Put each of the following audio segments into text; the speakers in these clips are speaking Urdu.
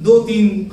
2-3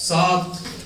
7,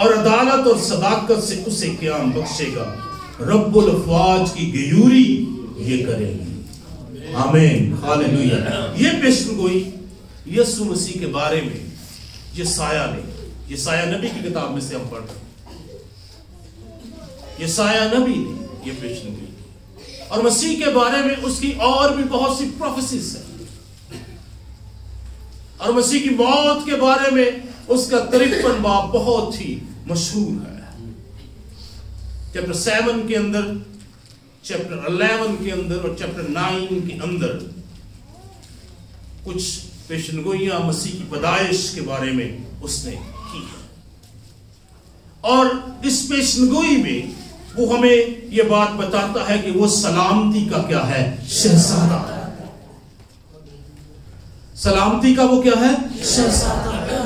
اور عدالت اور صداقت سے اسے قیام بخشے گا. رب الافواج کی غیوری یہ کرے گی. آمین، ہاللیلویہ. یہ پیشن گوئی یسوع مسیح کے بارے میں یسایہ نے، یسایہ نبی کی کتاب میں سے ہم پڑھ رہے ہیں، یسایہ نبی نے یہ پیشن گوئی. اور مسیح کے بارے میں اس کی اور بھی بہت سی پروفیسیز ہیں. اور مسیح کی موت کے بارے میں اس کا 53 باب بہت ہی مشہور ہے. چیپٹر 7 کے اندر، چیپٹر 11 کے اندر اور چیپٹر 9 کے اندر کچھ پیشن گوئیاں مسیح کی پیدائش کے بارے میں اس نے کی ہے. اور اس پیشن گوئی میں وہ ہمیں یہ بات بتاتا ہے کہ وہ سلامتی کا کیا ہے؟ شہزادہ ہے. سلامتی کا وہ کیا ہے؟ شہزادہ ہے.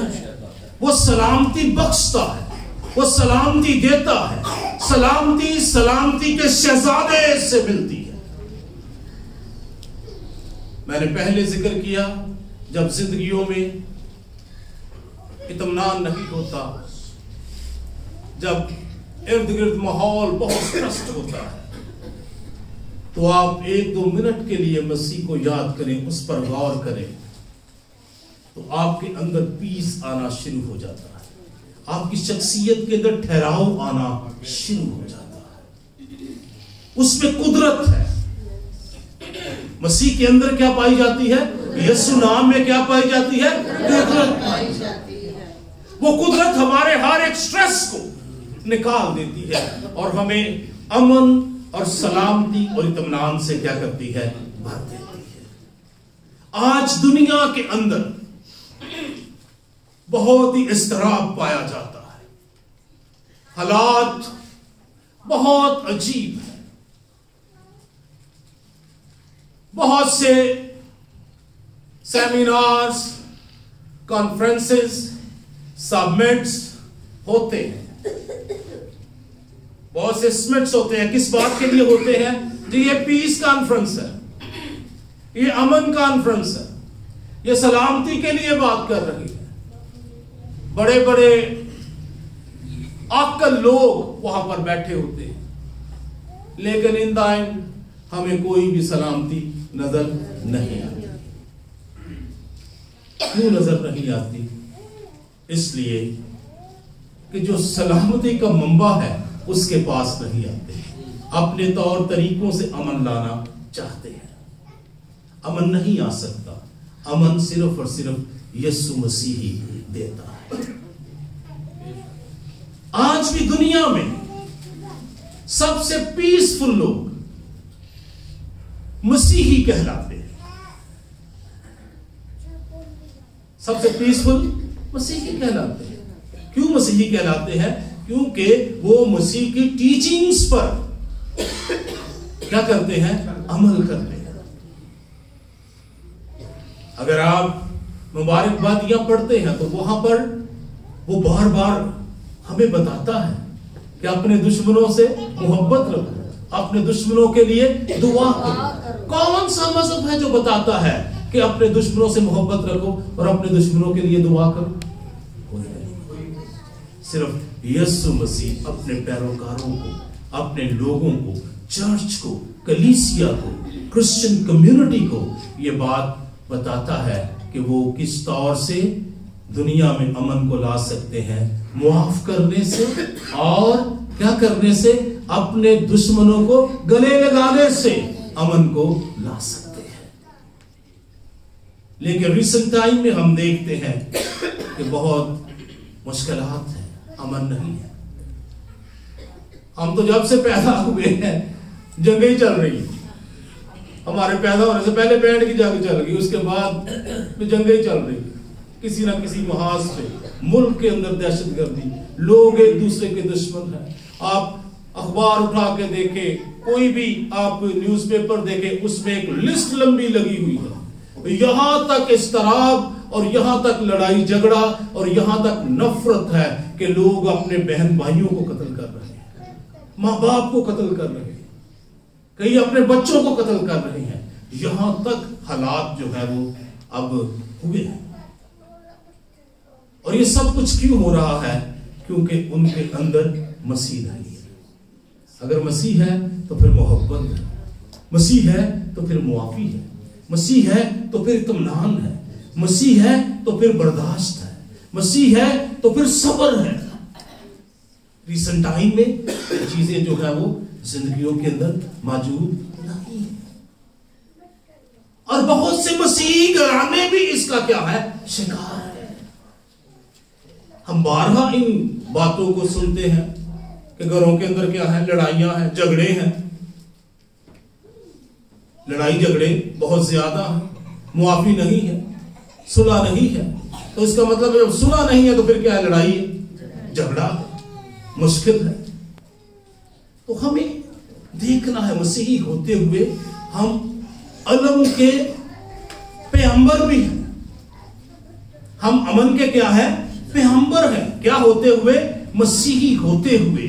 وہ سلامتی بخشتا ہے، وہ سلامتی دیتا ہے. سلامتی سلامتی کے شہزادے سے ملتی ہے. میں نے پہلے ذکر کیا، جب زندگیوں میں اطمینان نہیں ہوتا، جب ارد گرد ماحول بہت سخت ہوتا ہے، تو آپ 1-2 منٹ کے لیے مسیح کو یاد کریں، اس پر غور کریں، تو آپ کے اندر پیس آنا شروع ہو جاتا ہے. آپ کی شخصیت کے اندر ٹھہراؤ آنا شروع ہو جاتا ہے. اس میں قدرت ہے. مسیح کے اندر کیا پائی جاتی ہے؟ یسوع نام میں کیا پائی جاتی ہے؟ قدرت پائی جاتی ہے. وہ قدرت ہمارے ہر ایک سٹریس کو نکال دیتی ہے اور ہمیں امن اور سلامتی اور اطمینان سے کیا کرتی ہے؟ بھر دیتی ہے. آج دنیا کے اندر بہت ہی اضطراب پایا جاتا ہے. حالات بہت عجیب ہیں. بہت سے سیمینارز، کانفرنسز، سبمٹس ہوتے ہیں. بہت سے سمٹس ہوتے ہیں. کس بات کے لیے ہوتے ہیں؟ جی یہ پیس کانفرنس ہے، یہ امن کانفرنس ہے، یہ سلامتی کے لیے بات کر رہی ہے. بڑے بڑے عاقل لوگ وہاں پر بیٹھے ہوتے ہیں، لیکن ان دا اینڈ ہمیں کوئی بھی سلامتی نظر نہیں آتی. کیوں نظر نہیں آتی؟ اس لیے کہ جو سلامتی کا منبع ہے اس کے پاس نہیں آتے. اپنے طور طریقوں سے امن لانا چاہتے ہیں. امن نہیں آ سکتا. امن صرف اور صرف یسوع مسیح ہی دیتا ہے. آج بھی دنیا میں سب سے پیسفل لوگ مسیحی کہلاتے ہیں. سب سے پیسفل مسیحی کہلاتے ہیں. کیوں مسیحی کہلاتے ہیں؟ کیونکہ وہ مسیح کی ٹیچنگز پر کیا کرتے ہیں؟ عمل کرتے ہیں. اگر آپ مبارکبادیاں پڑھتے ہیں تو وہاں پر وہ بار بار ہمیں بتاتا ہے کہ اپنے دشمنوں سے محبت رکھو، اپنے دشمنوں کے لیے دعا کرو. کون سا مذہب ہے جو بتاتا ہے کہ اپنے دشمنوں سے محبت رکھو اور اپنے دشمنوں کے لیے دعا کرو؟ صرف یسوع مسیح اپنے پیروکاروں کو، اپنے لوگوں کو، چرچ کو، کلیسیا کو، کرسچن کمیونٹی کو یہ بات بتاتا ہے کہ وہ کس طور سے دنیا میں امن کو لا سکتے ہیں. معاف کرنے سے اور کیا کرنے سے؟ اپنے دشمنوں کو گلے لگانے سے امن کو لا سکتے ہیں. لیکن ریسنٹ ٹائم میں ہم دیکھتے ہیں کہ بہت مشکلات ہیں، امن نہیں ہے. ہم تو جب سے پیدا ہوئے ہیں جنگیں چل رہی ہیں. ہمارے پیدا ہونے سے پہلے بینڈ کی جنگ چل رہی، اس کے بعد جنگیں چل رہی. کسی نہ کسی محاذ پہ ملک کے اندر دہشت گردی، لوگ ایک دوسرے کے دشمن ہیں. آپ اخبار اٹھا کے دیکھیں، کوئی بھی آپ نیوز پیپر دیکھیں، اس میں ایک لسٹ لمبی لگی ہوئی ہے. یہاں تک اضطراب اور یہاں تک لڑائی جھگڑا اور یہاں تک نفرت ہے کہ لوگ اپنے بہن بھائیوں کو قتل کر رہے ہیں، ماں باپ کو قتل کر رہے ہیں، کئی اپنے بچوں کو قتل کر رہے ہیں. یہاں تک حالات جو ہے وہ اب ہوئے ہیں. اور یہ سب کچھ کیوں ہو رہا ہے؟ کیونکہ ان کے اندر مسیح نہیں ہے۔ اگر مسیح ہے تو پھر محبت ہے، مسیح ہے تو پھر معافی ہے، مسیح ہے تو پھر اطمینان ہے، مسیح ہے تو پھر برداشت ہے، مسیح ہے تو پھر صبر ہے۔ ریسنٹ ٹائم میں چیزیں جو ہے وہ زندگیوں کے اندر موجود نہیں ہیں، اور بہت سے مسیحی گھرانے بھی اس کا کیا ہے، شکار ہے۔ ہم بارہا ان باتوں کو سنتے ہیں کہ گھروں کے اندر کیا ہے، لڑائیاں ہیں، جھگڑے ہیں، لڑائی جھگڑے بہت زیادہ ہیں، معافی نہیں ہے، صلح نہیں ہے۔ تو اس کا مطلب جب صلح نہیں ہے تو پھر کیا ہے، لڑائی ہے، جھگڑا ہے، مشکل ہے۔ تو ہمیں دیکھنا ہے مسیحی ہوتے ہوئے ہم علم کے پیغمبر بھی ہیں، ہم امن کے کیا ہے، پیغمبر ہیں۔ کیا ہوتے ہوئے، مسیحی ہوتے ہوئے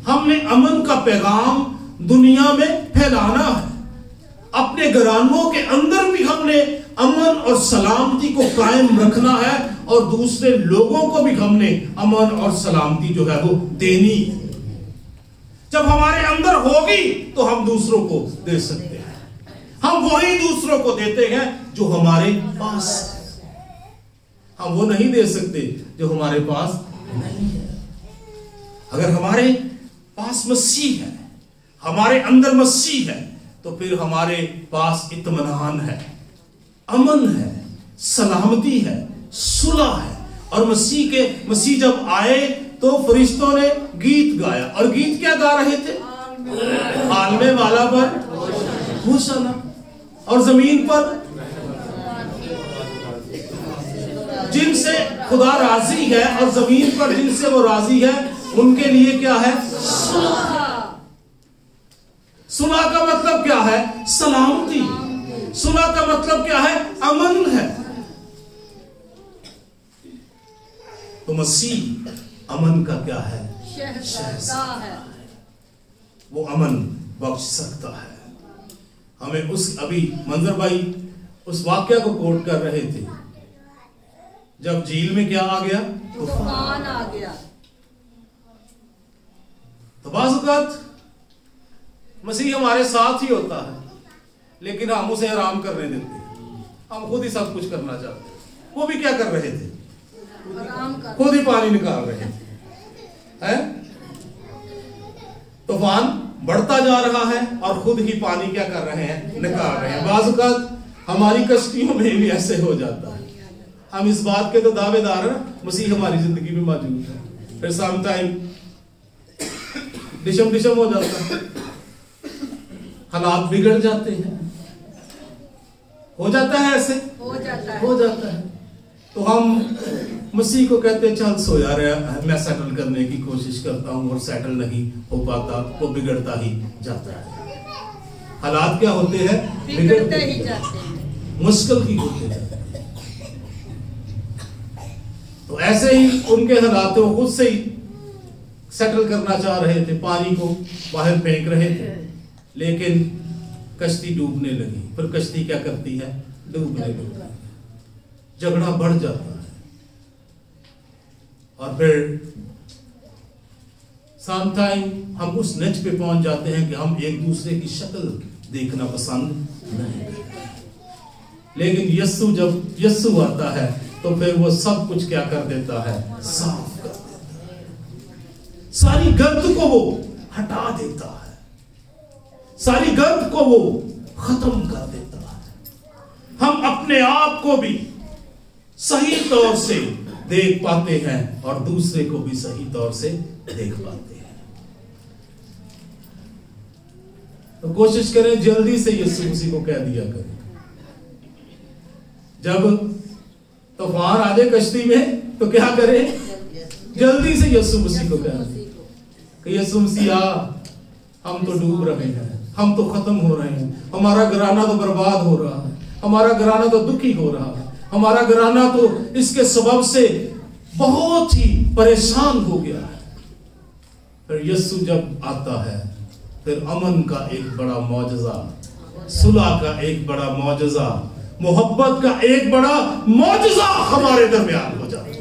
ہم نے امن کا پیغام دنیا میں پھیلانا ہے۔ اپنے گھرانوں کے اندر بھی ہم نے امن اور سلامتی کو قائم رکھنا ہے، اور دوسرے لوگوں کو بھی ہم نے امن اور سلامتی جو ہے وہ دینی ہے۔ جب ہمارے اندر ہوگی تو ہم دوسروں کو دے سکتے ہیں، ہم وہی دوسروں کو دیتے ہیں جو ہمارے پاس ہے، ہم وہ نہیں دے سکتے جو ہمارے پاس نہیں ہے۔ اگر ہمارے پاس مسیح ہے، ہمارے اندر مسیح ہے، تو پھر ہمارے پاس اطمینان ہے، امن ہے، سلامتی ہے، صلح ہے۔ اور مسیح جب آئے تو فرشتوں نے گیت گایا، اور گیت کیا گا رہے تھے، عالم والا پر ہوشنا، اور زمین پر جن سے خدا راضی ہے، اور زمین پر جن سے وہ راضی ہے ان کے لیے کیا ہے، صلح کا مطلب کیا ہے، سلامتی۔ صلح کا مطلب کیا ہے، امن ہے۔ تو مسیح امن کا کیا ہے، شہزادہ ہے، وہ امن بخش سکتا ہے ہمیں۔ ابھی منظر بھائی اس واقعہ کو کوٹ کر رہے تھے، جب جھیل میں کیا آ گیا، طوفان آ گیا۔ تو بعض اوقات مسیح ہمارے ساتھ ہی ہوتا ہے، لیکن ہم اسے آرام کرنے دیتے ہیں، ہم خود ہی سب کچھ کرنا چاہتے ہیں۔ وہ بھی کیا کر رہے تھے، خود ہی پانی نکال رہے تھے۔ طوفان بڑھتا جا رہا ہے اور خود ہی پانی کیا کر رہے ہیں، نکال رہے ہیں۔ بعض اوقات ہماری کشتیوں میں بھی ایسے ہو جاتا ہے، ہم اس بات کے تو دعوے دار ہیں مسیح ہماری زندگی میں موجود ہے، پھر سام ٹائم ڈشم ہو جاتا ہے، حالات بگڑ جاتے ہیں، ہو جاتا ہے، ایسے ہو جاتا ہے۔ تو ہم مسیح کو کہتے ہیں چل سو یار، میں سیٹل کرنے کی کوشش کرتا ہوں اور سیٹل نہیں ہو پاتا، وہ بگڑتا ہی جاتا ہے۔ حالات کیا ہوتے ہیں، بگڑتے ہی جاتے ہیں، مشکل ہی ہوتے جاتے ہیں۔ تو ایسے ہی ان کے حالات وہ خود سے ہی سیٹل کرنا چاہ رہے تھے، پانی کو باہر پھینک رہے تھے، لیکن کشتی ڈوبنے لگی۔ پھر کشتی کیا کرتی ہے، ڈوبنے لگتی ہے، جھگڑا بڑھ جاتا ہے، اور پھر سام ٹائم ہم اس نچ پہ پہنچ جاتے ہیں کہ ہم ایک دوسرے کی شکل دیکھنا پسند نہیں کرتے، لیکن جب یسوع آتا ہے تو پھر وہ سب کچھ کیا کر دیتا ہے، صاف کر دیتا ہے، ساری گرد کو وہ ہٹا دیتا ہے، ساری گرد کو وہ ختم کر دیتا ہے۔ ہم اپنے آپ کو بھی صحیح طور سے دیکھ پاتے ہیں اور دوسرے کو بھی صحیح طور سے دیکھ پاتے ہیں۔ تو کوشش کریں جلدی سے یسوع مسیح کو کہہ دیا کریں۔ جب طوفان آ جائے کشتی میں تو کیا کریں، جلدی سے یسوع مسیح کو کہہ دیں کہ یسوع مسیح ہم تو ڈوب رہے ہیں، ہم تو ختم ہو رہے ہیں، ہمارا گھرانہ تو برباد ہو رہا ہے، ہمارا گھرانہ تو دکھی ہو رہا ہے، ہمارا گھرانہ تو اس کے سبب سے بہت ہی پریشان ہو گیا ہے۔ پھر یسوع جب آتا ہے پھر امن کا ایک بڑا معجزہ، صلح کا ایک بڑا معجزہ، محبت کا ایک بڑا معجزہ ہمارے درمیان ہو جاتا ہے۔